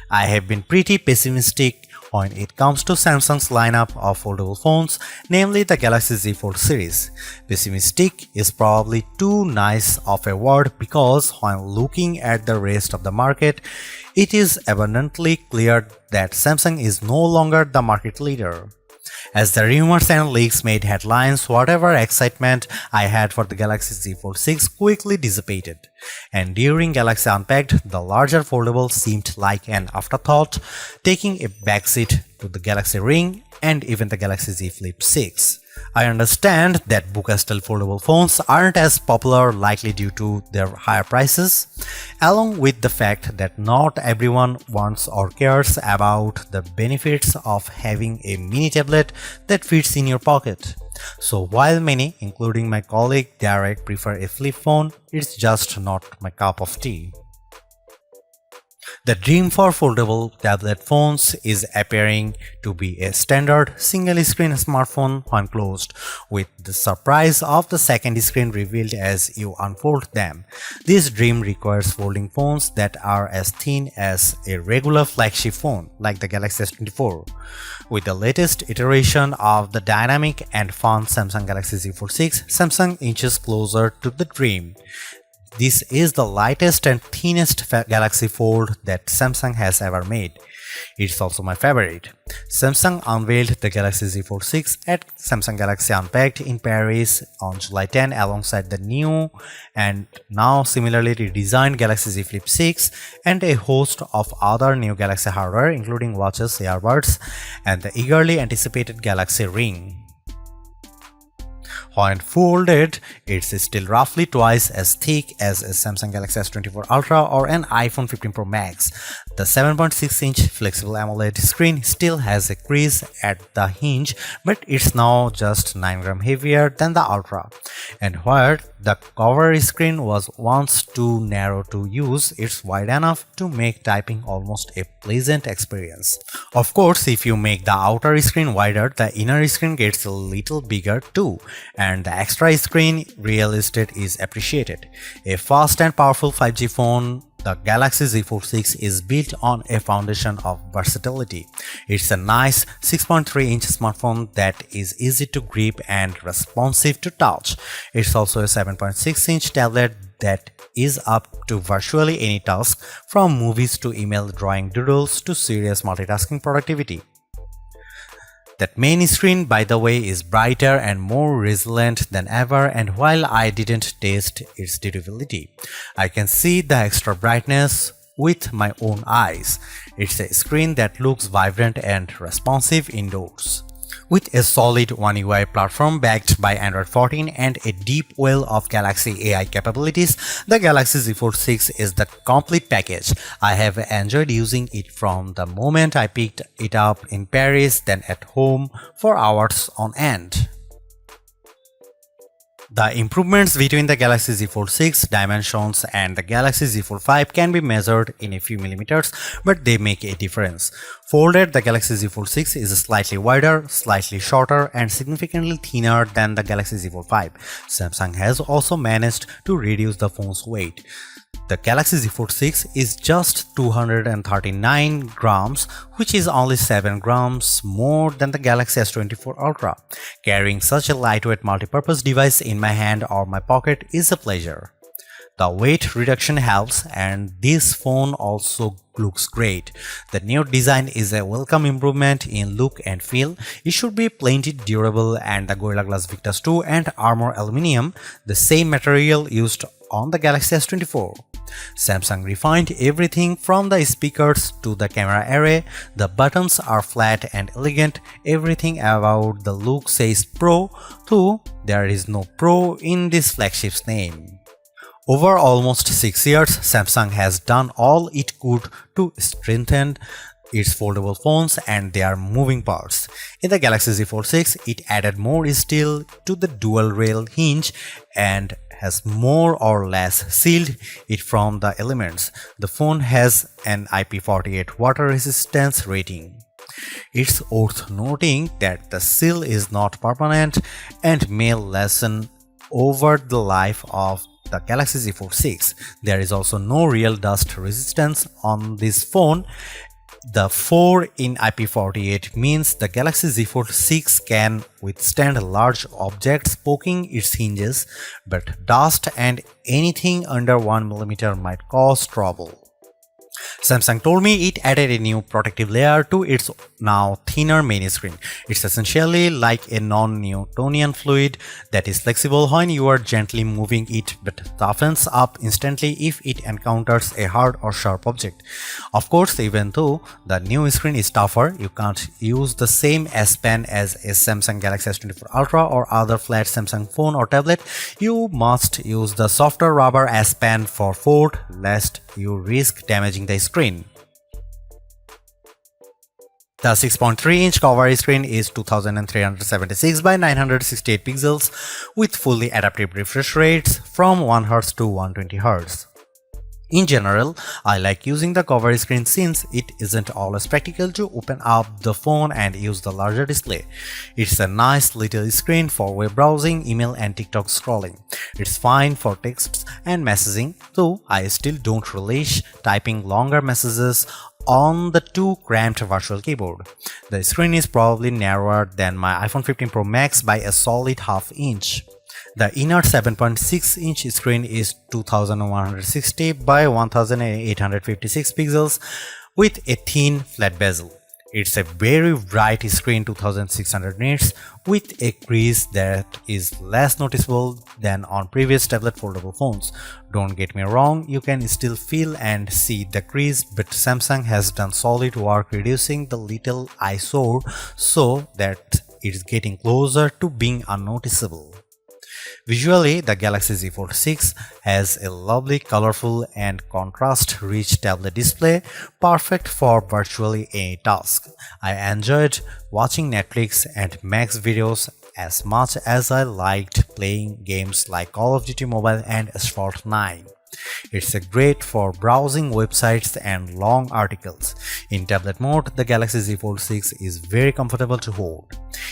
I have been pretty pessimistic when it comes to Samsung's lineup of foldable phones, namely the Galaxy Z Fold series. Pessimistic is probably too nice of a word because when looking at the rest of the market, it is abundantly clear that Samsung is no longer the market leader. As the rumors and leaks made headlines, whatever excitement I had for the Galaxy Z Fold 6 quickly dissipated. And during Galaxy Unpacked, the larger foldable seemed like an afterthought, taking a backseat to the Galaxy Ring and even the Galaxy Z Flip 6. I understand that Buca-style foldable phones aren't as popular, likely due to their higher prices, along with the fact that not everyone wants or cares about the benefits of having a mini tablet that fits in your pocket. So while many, including my colleague Derek, prefer a flip phone, it's just not my cup of tea. The dream for foldable tablet phones is appearing to be a standard single-screen smartphone when closed, with the surprise of the second screen revealed as you unfold them. This dream requires folding phones that are as thin as a regular flagship phone, like the Galaxy S24. With the latest iteration of the dynamic and fun Samsung Galaxy Z Fold 6, Samsung inches closer to the dream. This is the lightest and thinnest Galaxy Fold that Samsung has ever made. It's also my favorite. Samsung unveiled the Galaxy Z Fold 6 at Samsung Galaxy Unpacked in Paris on July 10 alongside the new and now similarly redesigned Galaxy Z Flip 6 and a host of other new Galaxy hardware including watches, earbuds, and the eagerly anticipated Galaxy Ring. When folded, it's still roughly twice as thick as a Samsung Galaxy S24 Ultra or an iPhone 15 Pro Max. The 7.6-inch flexible AMOLED screen still has a crease at the hinge, but it's now just 9 grams heavier than the Ultra. And where the cover screen was once too narrow to use, it's wide enough to make typing almost a pleasant experience. Of course, if you make the outer screen wider, the inner screen gets a little bigger too, and the extra screen real estate is appreciated. A fast and powerful 5G phone, the Galaxy Z Fold 6 is built on a foundation of versatility. It's a nice 6.3-inch smartphone that is easy to grip and responsive to touch. It's also a 7.6-inch tablet that is up to virtually any task, from movies to email, drawing doodles to serious multitasking productivity. That main screen, by the way, is brighter and more resilient than ever, and while I didn't test its durability, I can see the extra brightness with my own eyes. It's a screen that looks vibrant and responsive indoors. With a solid One UI platform backed by Android 14 and a deep well of Galaxy AI capabilities, the Galaxy Z Fold 6 is the complete package. I have enjoyed using it from the moment I picked it up in Paris, then at home for hours on end. The improvements between the Galaxy Z Fold 6 dimensions and the Galaxy Z Fold 5 can be measured in a few millimeters, but they make a difference. Folded, the Galaxy Z Fold 6 is slightly wider, slightly shorter, and significantly thinner than the Galaxy Z Fold 5. Samsung has also managed to reduce the phone's weight. The Galaxy Z Fold 6 is just 239 grams, which is only 7 grams more than the Galaxy S24 Ultra. Carrying such a lightweight multipurpose device in my hand or my pocket is a pleasure. The weight reduction helps, and this phone also looks great. The new design is a welcome improvement in look and feel. It should be plenty durable, and the Gorilla Glass Victus 2 and Armor Aluminium, the same material used on the Galaxy S24. Samsung refined everything from the speakers to the camera array. The buttons are flat and elegant. Everything about the look says Pro, though there is no Pro in this flagship's name. Over almost 6 years, Samsung has done all it could to strengthen its foldable phones and their moving parts. In the Galaxy Z Fold 6, it added more steel to the dual rail hinge and has more or less sealed it from the elements. The phone has an IP48 water resistance rating. It's worth noting that the seal is not permanent and may lessen over the life of the Galaxy Z Fold 6. There is also no real dust resistance on this phone, The 4 in IP48 means the Galaxy Z Fold 6 can withstand large objects poking its hinges, but dust and anything under 1 mm might cause trouble. Samsung told me it added a new protective layer to its now thinner main screen. It's essentially like a non-Newtonian fluid that is flexible when you are gently moving it but toughens up instantly if it encounters a hard or sharp object. Of course, even though the new screen is tougher, you can't use the same S Pen as a Samsung Galaxy S24 Ultra or other flat Samsung phone or tablet. You must use the softer rubber S Pen for Fold, lest you risk damaging the screen. The 6.3-inch cover screen is 2376 by 968 pixels with fully adaptive refresh rates from 1Hz to 120Hz. In general, I like using the cover screen since it isn't always practical to open up the phone and use the larger display. It's a nice little screen for web browsing, email and TikTok scrolling. It's fine for texts and messaging, though I still don't relish typing longer messages on the too cramped virtual keyboard. The screen is probably narrower than my iPhone 15 Pro Max by a solid half inch. The inner 7.6-inch screen is 2160 by 1856 pixels with a thin flat bezel. It's a very bright screen 2600 nits with a crease that is less noticeable than on previous tablet foldable phones. Don't get me wrong, you can still feel and see the crease, but Samsung has done solid work reducing the little eyesore so that it's getting closer to being unnoticeable. Visually, the Galaxy Z Fold 6 has a lovely, colorful and contrast-rich tablet display, perfect for virtually any task. I enjoyed watching Netflix and Max videos as much as I liked playing games like Call of Duty Mobile and Asphalt 9. It's great for browsing websites and long articles. In tablet mode, the Galaxy Z Fold 6 is very comfortable to hold.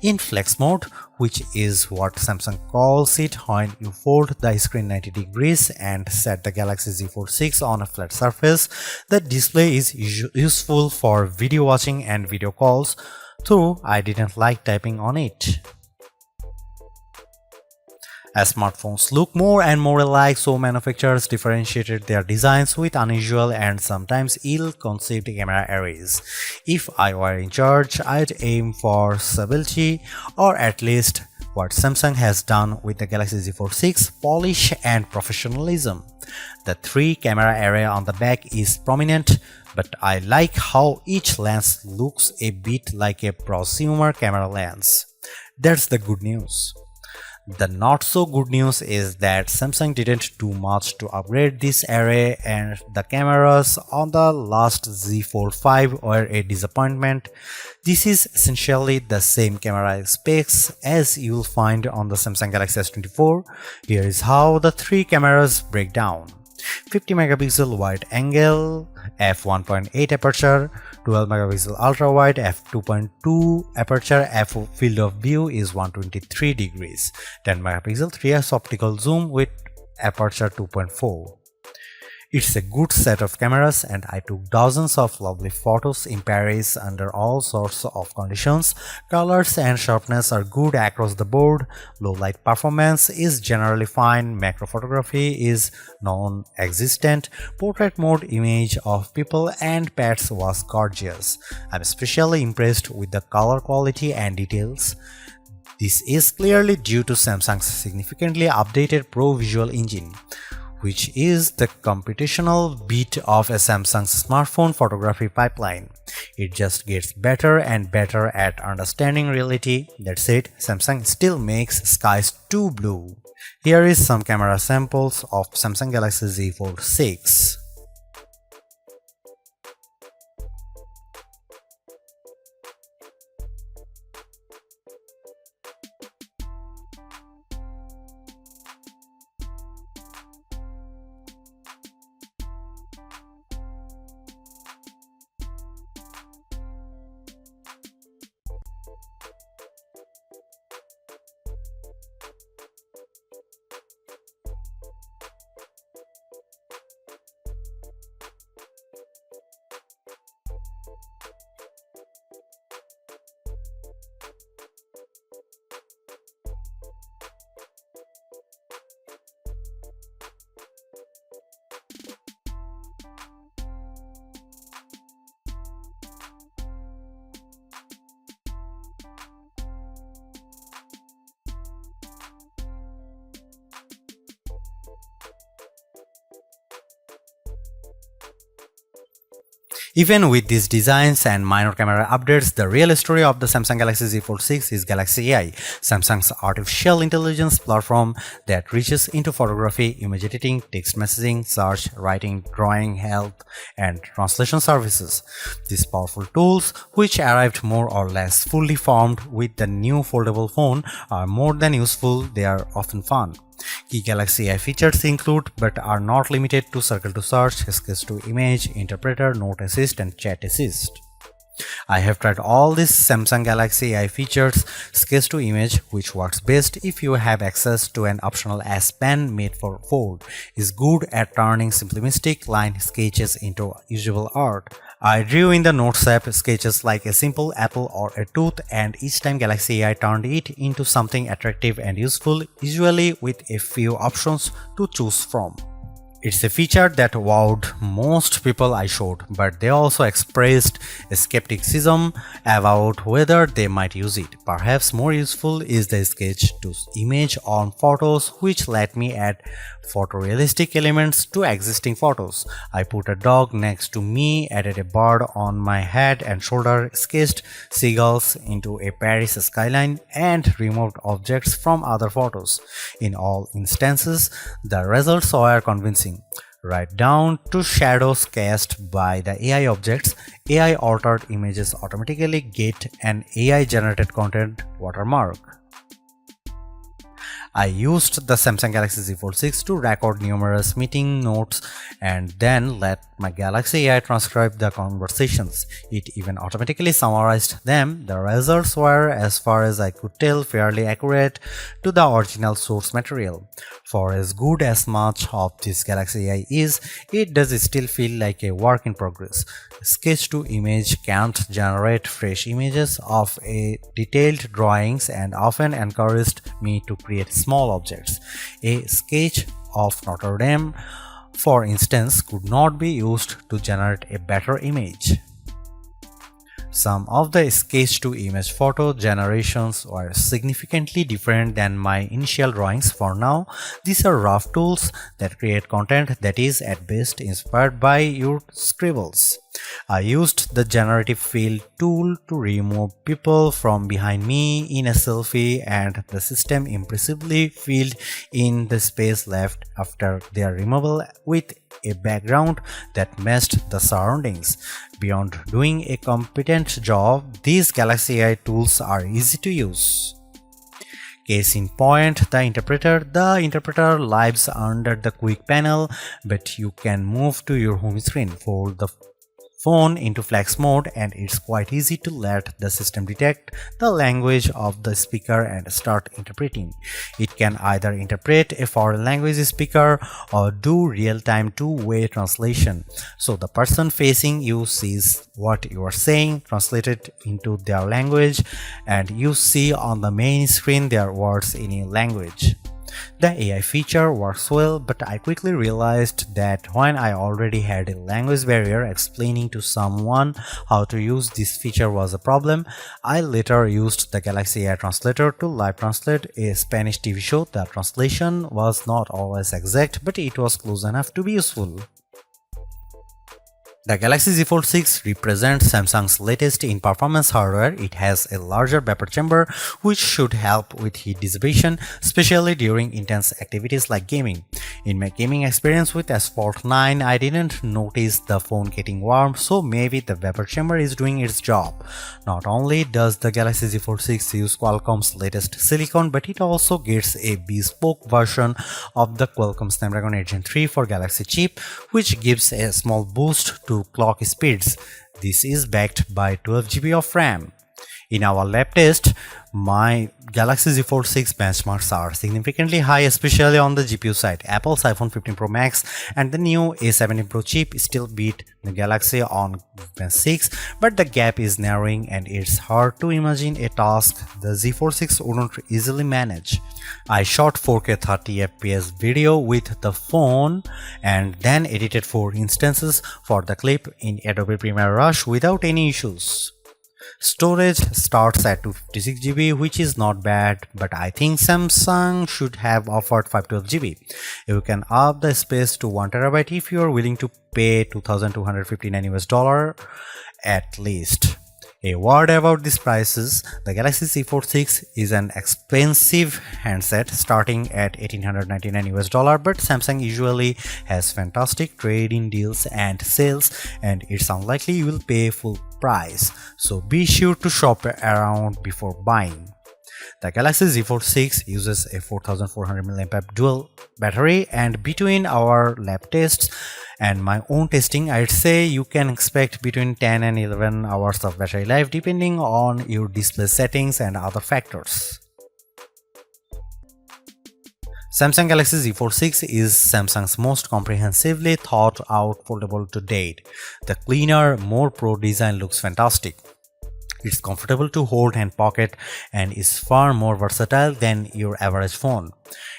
In flex mode, which is what Samsung calls it when you fold the screen 90 degrees and set the Galaxy Z Fold 6 on a flat surface, the display is useful for video watching and video calls, though I didn't like typing on it. As smartphones look more and more alike, so manufacturers differentiated their designs with unusual and sometimes ill-conceived camera arrays. If I were in charge, I'd aim for stability, or at least what Samsung has done with the Galaxy Z Fold 6, polish and professionalism. The 3-camera array on the back is prominent, but I like how each lens looks a bit like a prosumer camera lens. That's the good news. The not so good news is that Samsung didn't do much to upgrade this array and the cameras on the last Z Fold 5 were a disappointment. This is essentially the same camera specs as you'll find on the Samsung Galaxy S24. Here is how the 3 cameras break down. 50 megapixel wide angle, f1.8 aperture, 12 megapixel ultra wide, f2.2 aperture, f field of view is 123 degrees, 10 megapixel 3x optical zoom with aperture 2.4. It's a good set of cameras and I took dozens of lovely photos in Paris under all sorts of conditions. Colors and sharpness are good across the board, low light performance is generally fine, macro photography is non-existent, portrait mode image of people and pets was gorgeous. I'm especially impressed with the color quality and details. This is clearly due to Samsung's significantly updated Pro Visual Engine, which is the computational bit of a Samsung's smartphone photography pipeline. It just gets better and better at understanding reality. That said, Samsung still makes skies too blue. Here is some camera samples of Samsung Galaxy Z Fold 6. Even with these designs and minor camera updates, the real story of the Samsung Galaxy Z Fold 6 is Galaxy AI, Samsung's artificial intelligence platform that reaches into photography, image editing, text messaging, search, writing, drawing, health, and translation services. These powerful tools, which arrived more or less fully formed with the new foldable phone, are more than useful, they are often fun. Key Galaxy AI features include, but are not limited to, Circle to Search, Sketch to Image, Interpreter, Note Assist, and Chat Assist. I have tried all these Samsung Galaxy AI features. Sketch to Image, which works best if you have access to an optional S Pen made for Fold, is good at turning simplistic line sketches into usable art. I drew in the Notes app sketches like a simple apple or a tooth, and each time Galaxy AI turned it into something attractive and useful, usually with a few options to choose from. It's a feature that wowed most people I showed, but they also expressed a skepticism about whether they might use it. Perhaps more useful is the sketch to image on photos, which let me add photorealistic elements to existing photos. I put a dog next to me, added a bird on my head and shoulder, sketched seagulls into a Paris skyline, and removed objects from other photos. In all instances, the results were convincing. Right down to shadows cast by the AI objects. AI altered images automatically get an AI generated content watermark. I used the Samsung Galaxy Z Fold 6 to record numerous meeting notes and then let my Galaxy AI transcribe the conversations. It even automatically summarized them. The results were, as far as I could tell, fairly accurate to the original source material. For as good as much of this Galaxy AI is, it does still feel like a work in progress. Sketch to Image can't generate fresh images of a detailed drawings and often encouraged me to create small objects. A sketch of Notre Dame, for instance, could not be used to generate a better image. Some of the sketch-to-image photo generations were significantly different than my initial drawings. For now, these are rough tools that create content that is at best inspired by your scribbles. I used the generative fill tool to remove people from behind me in a selfie, and the system impressively filled in the space left after their removal with a background that matched the surroundings. Beyond doing a competent job, these Galaxy AI tools are easy to use. Case in point, the interpreter. The interpreter lives under the quick panel, but you can move to your home screen, fold the phone into flex mode, and it's quite easy to let the system detect the language of the speaker and start interpreting. It can either interpret a foreign language speaker or do real-time two-way translation, so the person facing you sees what you are saying translated into their language, and you see on the main screen their words in a language. The AI feature works well, but I quickly realized that when I already had a language barrier, explaining to someone how to use this feature was a problem. I later used the Galaxy AI Translator to live translate a Spanish TV show. The translation was not always exact, but it was close enough to be useful. The Galaxy Z Fold 6 represents Samsung's latest in performance hardware. It has a larger vapor chamber, which should help with heat dissipation, especially during intense activities like gaming. In my gaming experience with S-Fold 9, I didn't notice the phone getting warm, so maybe the vapor chamber is doing its job. Not only does the Galaxy Z Fold 6 use Qualcomm's latest silicon, but it also gets a bespoke version of the Qualcomm Snapdragon 8 Gen 3 for Galaxy chip, which gives a small boost to clock speeds. This is backed by 12 GB of RAM. In our lab test, my Galaxy Z Fold 6 benchmarks are significantly high, especially on the GPU side. Apple's iPhone 15 Pro Max and the new A17 Pro chip still beat the Galaxy on Bench 6, but the gap is narrowing and it's hard to imagine a task the Z Fold 6 wouldn't easily manage. I shot 4K 30fps video with the phone and then edited 4 instances for the clip in Adobe Premiere Rush without any issues. Storage starts at 256 GB, which is not bad, but I think Samsung should have offered 512 GB. You can up the space to 1 TB if you are willing to pay $2,259 at least. A word about these prices: the Galaxy Z Fold 6 is an expensive handset starting at $1,899, but Samsung usually has fantastic trade-in deals and sales, and it's unlikely you will pay full price. So be sure to shop around before buying. The Galaxy Z Fold 6 uses a 4400 mAh dual battery, and between our lab tests and my own testing, I'd say you can expect between 10 and 11 hours of battery life depending on your display settings and other factors. Samsung Galaxy Z Fold 6 is Samsung's most comprehensively thought out foldable to date. The cleaner, more pro design looks fantastic. It's comfortable to hold and pocket and is far more versatile than your average phone.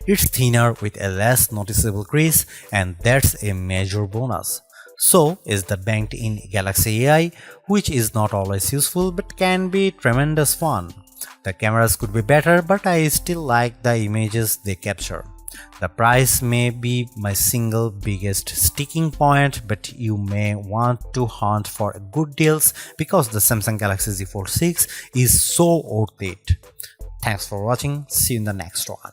It's thinner with a less noticeable crease, and that's a major bonus. So is the banked-in Galaxy AI, which is not always useful but can be tremendous fun. The cameras could be better, but I still like the images they capture. The price may be my single biggest sticking point, but you may want to hunt for good deals because the Samsung Galaxy Z Fold 6 is so worth it. Thanks for watching. See you in the next one.